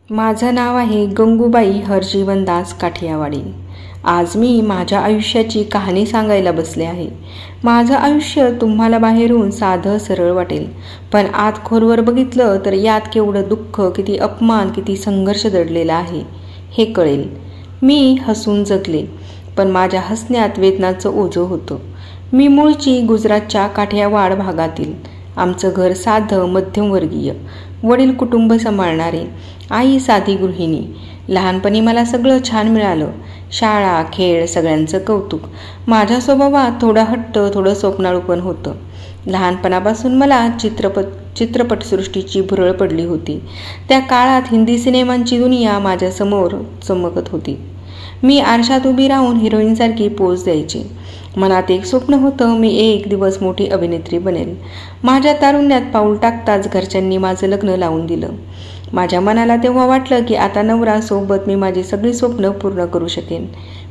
माझं नाव आहे गंगूबाई हरजीवनदास काठियावाडी। आज मी माझ्या आयुष्याची कहाणी सांगायला बसले आहे। माझं आयुष्य तुम्हाला बाहेरून साधं सरळ वाटेल, पण आत खोलवर बघितलं तर यात केवढं दुःख, किती अपमान, किती संघर्ष दडलेला आहे हे कळेल। मी हसून जगले, पण माझ्या हसण्यात वेदनाचं ओझं होतं। मी मूळची गुजरातच्या काठियावाड भागातील। आमचं घर साधं मध्यमवर्गीय, वडील कुटुंब सांभाळणारे, आई साधी गृहिणी। लहानपणी मला सगळं छान मिळालं, शाळा, खेळ, सगळ्यांचं कौतुक। माझ्या स्वभावात थोडा हट्ट, थोडं स्वप्नाळू पण होतं। लहानपणापासून मला चित्रपटसृष्टीची भुरळ पडली होती। त्या काळात हिंदी सिनेमांची दुनिया माझ्यासमोर चमकत होती। मी आरशात उभी राहून हिरोईनसारखी पोज द्यायचे। मनात एक स्वप्न होतं, मी एक दिवस मोठी अभिनेत्री बनेल। माझ्या तारुण्यात पाऊल टाकताच घरच्यांनी माझं लग्न लावून दिलं। माझ्या मनाला तेव्हा वाटलं की आता नवऱ्यासोबत मी माझी सगळी स्वप्न पूर्ण करू शकेन।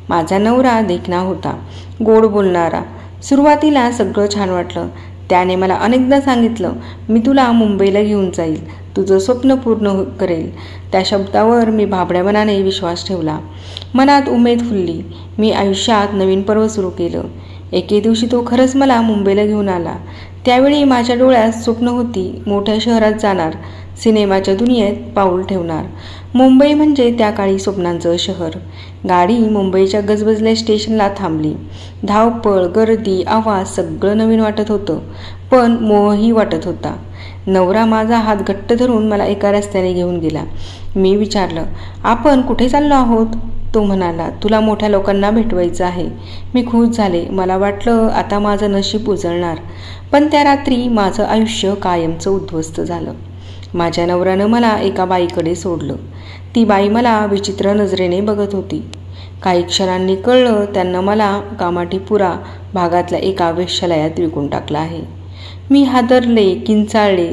माझा नवरा देखणा होता, गोड बोलणारा। सुरुवातीला सगळं छान वाटलं। त्याने मला अनेकदा सांगितलं, मी तुला मुंबईला घेऊन जाईल, तुझं स्वप्न पूर्ण करेल। त्या शब्दावर मी भाबड्या मनाने विश्वास ठेवला। मनात उमेद फुलली। मी आयुष्यात नवीन पर्व सुरू केलं। एके दिवशी तो खरंच मला मुंबईला घेऊन आला। त्यावेळी माझ्या डोळ्यात स्वप्न होती, मोठ्या शहरात जाणार, सिनेमाच्या दुनियेत पाऊल ठेवणार। मुंबई म्हणजे त्या काळी स्वप्नांचं शहर। गाडी मुंबईच्या गजबजल्या स्टेशनला थांबली। धावपळ, गर्दी, आवाज सगळं नवीन वाटत होतं, पण मोहही वाटत होता। नवरा माझा हात घट्ट धरून मला एका रस्त्याने घेऊन गेला। मी विचारलं, आपण कुठे चाललो आहोत? तो म्हणाला, तुला मोठ्या लोकांना भेटवायचं आहे। मी खुश झाले। मला वाटलं आता माझं नशीब उजळणार, पण त्या रात्री माझं आयुष्य कायमचं उद्ध्वस्त झालं। माझ्या नवऱ्यानं मला एका बाईकडे सोडलं। ती बाई मला विचित्र नजरेने बघत होती। काही क्षणांनी कळलं, त्यांना मला कामाठीपुरा भागातल्या एका वेश्यालयात विकून टाकलं आहे। मी हादरले, किंचाळले,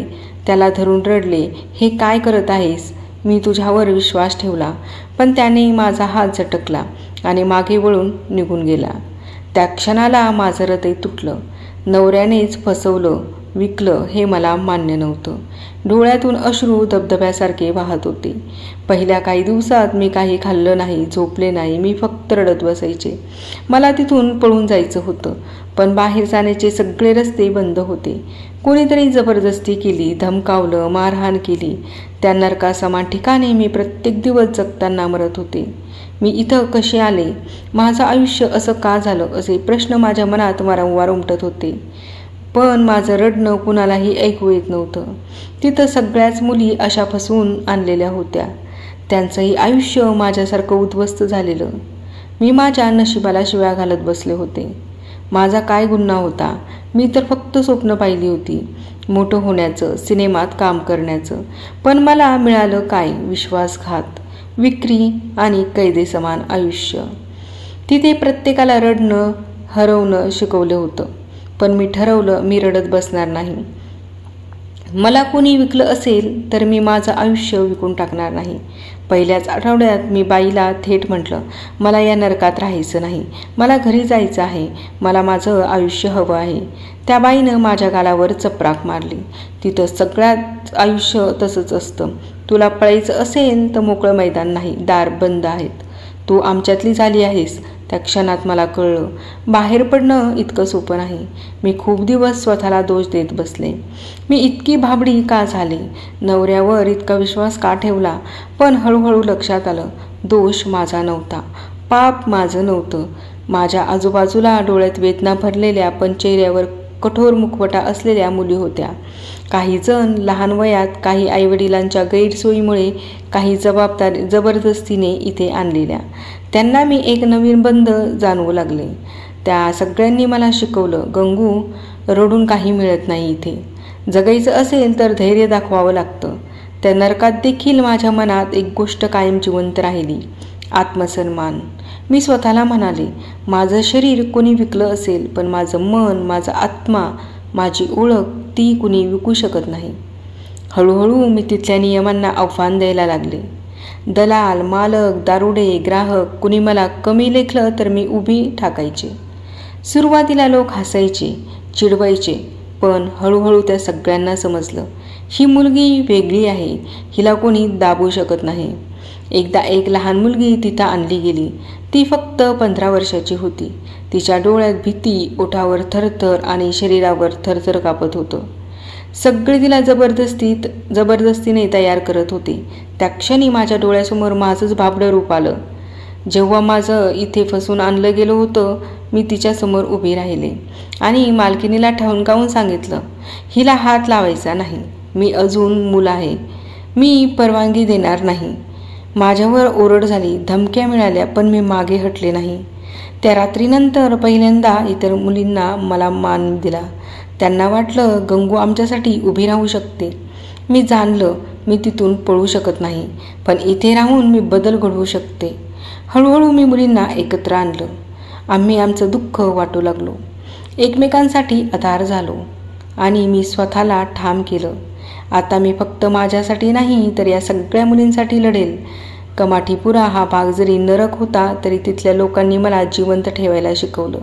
त्याला धरून रडले, हे काय करत आहेस? मी तुझ्यावर विश्वास ठेवला। पण त्याने माझा हात झटकला आणि मागे वळून निघून गेला। त्या क्षणाला माझं हृदय तुटलं। नवऱ्यानेच फसवलं, विकलं हे मला मान्य नव्हतं। डोळ्यातून अश्रू धबधब्यासारखे वाहत होते। पहिल्या काही दिवसात मी काही खाल्लं नाही, झोपले नाही, मी फक्त रडत बसायचे। मला तिथून पळून जायचं होतं, पण बाहेर जाण्याचे सगळे रस्ते बंद होते। कोणीतरी जबरदस्ती केली, धमकावलं, मारहाण केली। त्या नरकासमान ठिकाणी मी प्रत्येक दिवस जगताना मरत होते। मी इथं कसे आले? माझं आयुष्य असं का झालं? असे प्रश्न माझ्या मनात वारंवार उमटत होते, पण माझं रडणं कुणालाही ऐकू येत नव्हतं। तिथं सगळ्याच मुली अशा फसवून आणलेल्या होत्या। त्यांचंही आयुष्य माझ्यासारखं उद्ध्वस्त झालेलं। मी माझ्या नशिबाला शिव्या घालत बसले होते। माझा काय गुन्हा होता? मी तर फक्त स्वप्न पाहिली होती, मोठं होण्याचं, सिनेमात काम करण्याचं। पण मला मिळालं काय? विश्वासघात, विक्री आणि कैदेसमान आयुष्य। तिथे प्रत्येकाला रडणं, हरवणं शिकवलं होतं, पण मी ठरवलं, मी रडत बसणार नाही। मला कोणी विकलं असेल तर मी माझं आयुष्य विकून टाकणार नाही। पहिल्याच आठवड्यात मी बाईला थेट म्हटलं, मला या नरकात राहायचं नाही, मला घरी जायचं आहे, मला माझं आयुष्य हवं आहे। त्या बाईनं माझ्या गालावर चपराक मारली। तिथं सगळ्यात आयुष्य तसंच असतं। तुला पळायचं असेल तर मोकळं मैदान नाही, दार बंद आहेत। तू आमच्यातली झाली आहेस। त्या क्षणात मला कळलं, बाहेर पडणं इतकं सोपं नाही। मी खूप दिवस स्वतःला दोष देत बसले। मी इतकी भाबडी का झाले? नवऱ्यावर इतका विश्वास का ठेवला? पण हळूहळू लक्षात आलं, दोष माझा नव्हता, पाप माझं नव्हतं। माझ्या आजूबाजूला डोळ्यात वेदना भरलेल्या, पण चेहऱ्यावर कठोर मुखवटा असलेल्या मुली होत्या। काही जण लहान वयात, काही आईवडिलांच्या गैरसोयीमुळे, काही जबरदस्तीने इथे आणलेल्या। त्यांना मी एक नवीन बंध जाणवू लागले। त्या सगळ्यांनी मला शिकवलं, गंगू, रडून काही मिळत नाही इथे। जगायचं असेल तर धैर्य दाखवावं लागतं। त्या नरकात देखील माझ्या मनात एक गोष्ट कायम जिवंत राहिली, आत्मसन्मान। मी स्वतःला म्हणाले, माझं शरीर कोणी विकलं असेल, पण माझं मन, माझा आत्मा, माझी ओळख ती कुणी विकू शकत नाही। हळूहळू मी तिथल्या नियमांना आव्हान द्यायला लागले। दलाल, मालक, दारुडे, ग्राहक कुणी मला कमी लेखलं तर मी उभी ठाकायचे। सुरुवातीला लोक हसायचे, चिडवायचे, पण हळूहळू त्या सगळ्यांना समजलं, ही मुलगी वेगळी आहे, हिला कोणी दाबू शकत नाही. एकदा एक लहान मुलगी तिथं आणली गेली. ती फक्त 15 वर्षाची होती. तिच्या डोळ्यात भीती, ओठावर थरथर आणि शरीरावर थरथर कापत होतं. सगळे तिला जबरदस्तीने तयार करत होते. त्या क्षणी माझ्या डोळ्यासमोर माझंच भाबडं रूप आलं. जेव्हा माझं इथे फसून आणलं गेलं होतं, मी तिच्यासमोर उभी राहिले आणि मालकिनीला ठणकावून सांगितलं, हिला हात लावायचा नाही. मी अजून मूल आहे. मी परवानगी देणार नाही. माझ्यावर ओरड झाली, धमक्या मिळाल्या, पण मी मागे हटले नाही. त्या रात्रीनंतर पहिल्यांदा इतर मुलींना मला मान दिला. त्यांना वाटलं गंगू आमच्यासाठी उभी राहू शकते. मी जाणलं मी तिथून पळू शकत नाही, पण इथे राहून मी बदल घडवू शकते. हळूहळू मी मुलींना एकत्र आणलं. आम्ही आमचं दुःख वाटू लागलो, एकमेकांसाठी आधार झालो आणि मी स्वतःला ठाम केलं. आता मी फक्त माझ्यासाठी नाही तर या सगळ्या मुलींसाठी लढेल. कमाठीपुरा हा भाग जरी नरक होता तरी तिथल्या लोकांनी मला जिवंत ठेवायला शिकवलं.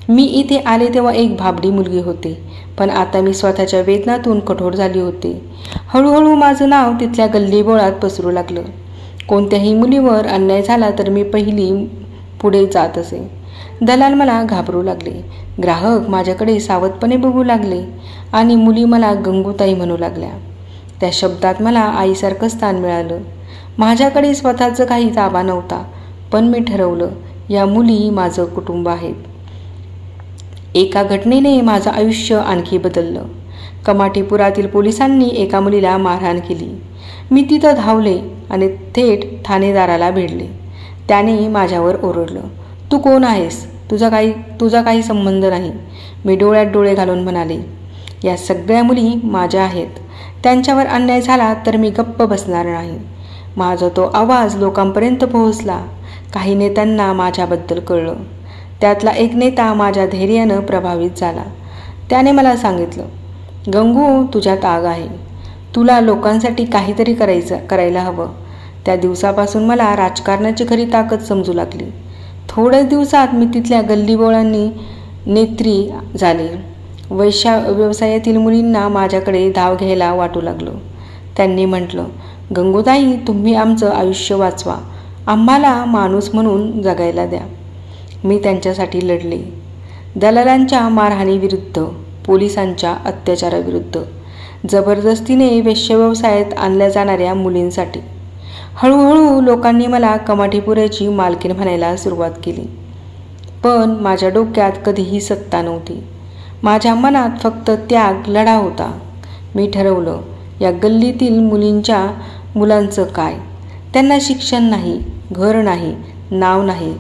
मी इथे आले तेव्हा एक भाबडी मुलगी होते, पण आता मी स्वतःच्या वेदनातून कठोर झाली होते. हळूहळू माझं नाव तिथल्या गल्लीबोळात पसरू लागलं. कोणत्याही मुलीवर अन्याय झाला तर मी पहिली पुढे जात असे. दलाल मला घाबरू लागले, ग्राहक माझ्याकडे सावधपणे बघू लागले आणि मुली मला गंगूताई म्हणू लागल्या. त्या शब्दात मला आईसारखं स्थान मिळालं. माझ्याकडे स्वतःचं काही ताबा नव्हता, पण मी ठरवलं या मुली माझं कुटुंब आहेत. एका घटनेने माझं आयुष्य आणखी बदललं. कमाठीपुरातील पोलिसांनी एका मुलीला मारहाण केली. मी तिथं धावले आणि थेट ठाणेदाराला भिडले. त्याने माझ्यावर ओरडलं, तू कोण आहेस? तुझा काही संबंध नाही. मी डोळ्यात डोळे घालून म्हणाले, या सगळ्या मुली माझ्या आहेत. त्यांच्यावर अन्याय झाला तर मी गप्प बसणार नाही. माझा तो आवाज लोकांपर्यंत पोहोचला. काही नेत्यांना माझ्याबद्दल कळलं. त्यातला एक नेता माझ्या धैर्यानं प्रभावित झाला. त्याने मला सांगितलं, गंगू तुझ्यात आग आहे. तुला लोकांसाठी काहीतरी करायला हवं. त्या दिवसापासून मला राजकारणाची खरी ताकद समजू लागली. थोड्याच दिवसात मी तिथल्या गल्लीबोळांनी नेत्री झाले. व्यवसायातील मुलींना माझ्याकडे धाव घ्यायला वाटू लागलं. त्यांनी म्हटलं, गंगूताई तुम्ही आमचं आयुष्य वाचवा, आम्हाला माणूस म्हणून जगायला द्या. मी त्यांच्यासाठी लढले. दलालांच्या मारहाणीविरुद्ध, पोलिसांच्या अत्याचाराविरुद्ध, जबरदस्तीने वेश्याव्यवसायात आणल्या जाणाऱ्या मुलींसाठी. हळूहळू लोकांनी मला कमाठीपुऱ्याची मालकीण म्हणायला सुरुवात केली. पण माझ्या डोक्यात कधीही सत्ता नव्हती. माझ्या मनात फक्त त्याग, लढा होता. मी ठरवलं, या गल्लीतील मुलांचं काय? त्यांना शिक्षण नाही, घर नाही, नाव नाही.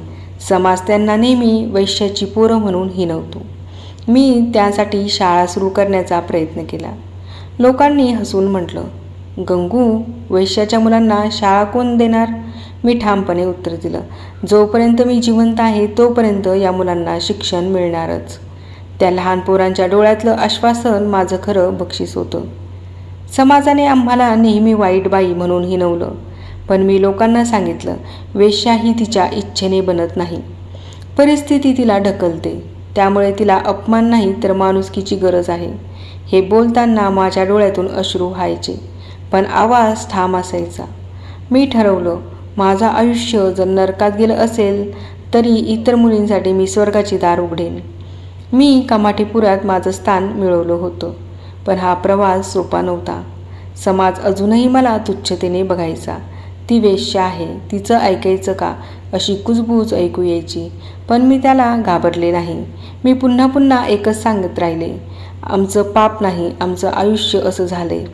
समाज त्यांना नेहमी वैश्याची पोरं म्हणून हिणवतो. मी त्यासाठी शाळा सुरू करण्याचा प्रयत्न केला. लोकांनी हसून म्हटलं, गंगू वैश्याच्या मुलांना शाळा कोण देणार? मी ठामपणे उत्तर दिलं, जोपर्यंत मी जिवंत आहे तोपर्यंत या मुलांना शिक्षण मिळणारच. त्या लहान पोरांच्या डोळ्यातलं आश्वासन माझं खरं बक्षीस होतं. समाजाने आम्हाला नेहमी वाईट बाई म्हणून हिणवलं, पण मी लोकांना सांगितलं, वेश्या ही तिच्या इच्छेने बनत नाही. परिस्थिती तिला ढकलते. त्यामुळे तिला अपमान नाही तर माणुसकीची गरज आहे. हे बोलताना माझ्या डोळ्यातून अश्रू व्हायचे, पण आवाज ठाम असायचा. मी ठरवलं, माझं आयुष्य जर नरकात गेलं असेल तरी इतर मुलींसाठी मी स्वर्गाची दार उघडेन. मी कमाठीपुरात माझं स्थान मिळवलं होतं, पण हा प्रवास सोपा नव्हता. समाज अजूनही मला तुच्छतेने बघायचा. ती वेश्या आहे, तिचं ऐकायचं का, अशी कुजबूज ऐकू यायची. पण मी त्याला घाबरले नाही. मी पुन्हा पुन्हा एकच सांगत राहिले, आमचं पाप नाही, आमचं आयुष्य असं झालंय.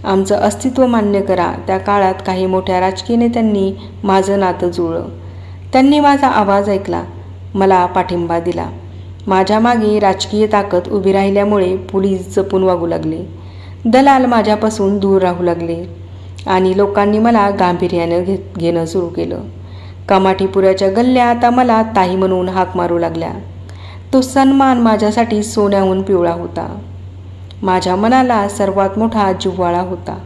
आमचं अस्तित्व मान्य करा. त्या काळात काही मोठ्या राजकीय नेत्यांनी माझं नातं जुळलं. त्यांनी माझा आवाज ऐकला, मला पाठिंबा दिला. माझ्या मागे राजकीय ताकद उभी राहिल्यामुळे पोलीस जपून वागू लागले. दलाल माझ्यापासून दूर राहू लागले आणि लोकांनी मला गांभीर्यानं घेणं सुरू केलं. कमाठीपुऱ्याच्या गल्ल्या आता मला ताई म्हणून हाक मारू लागल्या. तो सन्मान माझ्यासाठी सोन्याहून पिवळा होता. माझ्या मनाला सर्वात मोठा जिव्हाळा होता.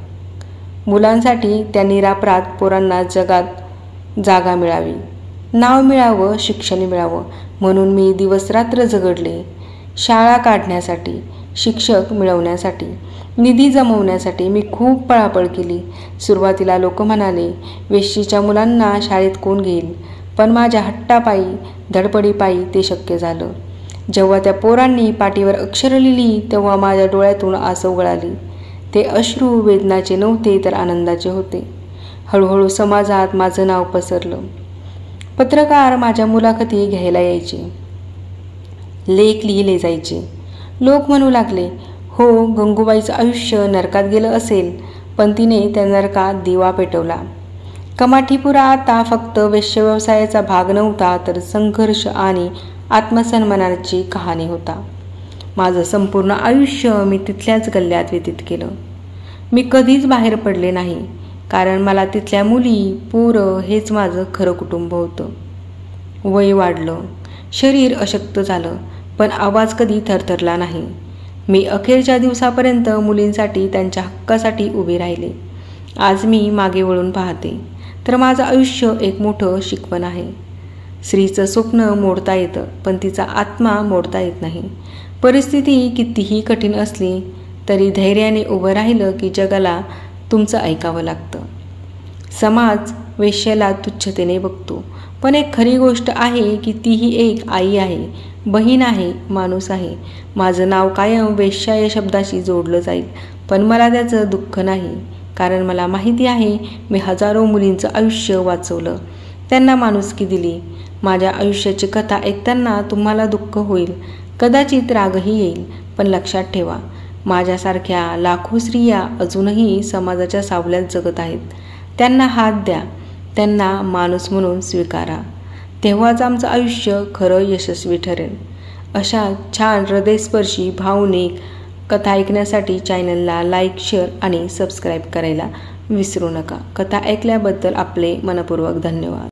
मुलांसाठी त्या निरापराध पोरांना जगात जागा मिळावी, नाव मिळावं, शिक्षण मिळावं म्हणून मी दिवसरात्र झगडले. शाळा काढण्यासाठी, शिक्षक मिळवण्यासाठी, निधी जमवण्यासाठी मी खूप पळापळ केली. सुरुवातीला लोक म्हणाले, वेश्येच्या मुलांना शाळेत कोण घेईल? पण माझ्या हट्टापायी, धडपडीपायी ते शक्य झालं. जेव्हा त्या पोरांनी पाटीवर अक्षरं लिहिली तेव्हा माझ्या डोळ्यातून आसव गळाली. ते अश्रू वेदनाचे नव्हते तर आनंदाचे होते. हळूहळू समाजात माझं नाव पसरलं. पत्रकार माझ्या मुलाखती घ्यायला यायचे, लेख लिहिले जायचे. लोक म्हणू लागले, हो, गंगूबाईचं आयुष्य नरकात गेलं असेल, पण तिने त्या नरकात दिवा पेटवला. कमाठीपुरा आता फक्त वेश्यव्यवसायाचा भाग नव्हता तर संघर्ष आणि आत्मसन्मानाची कहाणी होता. माझं संपूर्ण आयुष्य मी तिथल्याच गल्ल्यात व्यतीत केलं. मी कधीच बाहेर पडले नाही, कारण मला तिथल्या मुली, पोरं हेच माझं खरं कुटुंब होतं. वय वाढलं, शरीर अशक्त झालं, पण आवाज कधी थरथरला नाही. मी अखेरच्या दिवसापर्यंत मुलींसाठी, त्यांच्या हक्कासाठी उभी राहिले. आज मी मागे वळून पाहते तर माझं आयुष्य एक मोठं शिकवण आहे. स्त्रीचं स्वप्न मोडता येतं, पण तिचा आत्मा मोडता येत नाही. परिस्थिती कितीही कठीण असली तरी धैर्याने उभं राहिलं की जगाला तुमचं ऐकावं लागतं. समाज वेश्येला तुच्छतेने बघतो, पण एक खरी गोष्ट आहे की तीही एक आई आहे, बहीण आहे, माणूस आहे. माझं नाव कायम वेश्या या शब्दाशी जोडलं जाईल, पण मला त्याचं दुःख नाही, कारण मला माहिती आहे मी हजारो मुलींचं आयुष्य वाचवलं, त्यांना माणुसकी दिली. माझ्या आयुष्याची कथा ऐकताना तुम्हाला दुःख होईल, कदाचित रागही येईल, पण लक्षात ठेवा, माझ्यासारख्या लाखो स्त्रिया अजूनही समाजाच्या सावल्यात जगत आहेत. त्यांना हात द्या, त्यांना माणूस म्हणून स्वीकारा, तेव्हाच आमचं आयुष्य खरं यशस्वी ठरेल. अशा छान हृदयस्पर्शी भावनिक कथा ऐकण्यासाठी चॅनलला लाईक, शेअर आणि सबस्क्राईब करायला विसरू नका. कथा ऐकल्याबद्दल आपले मनपूर्वक धन्यवाद.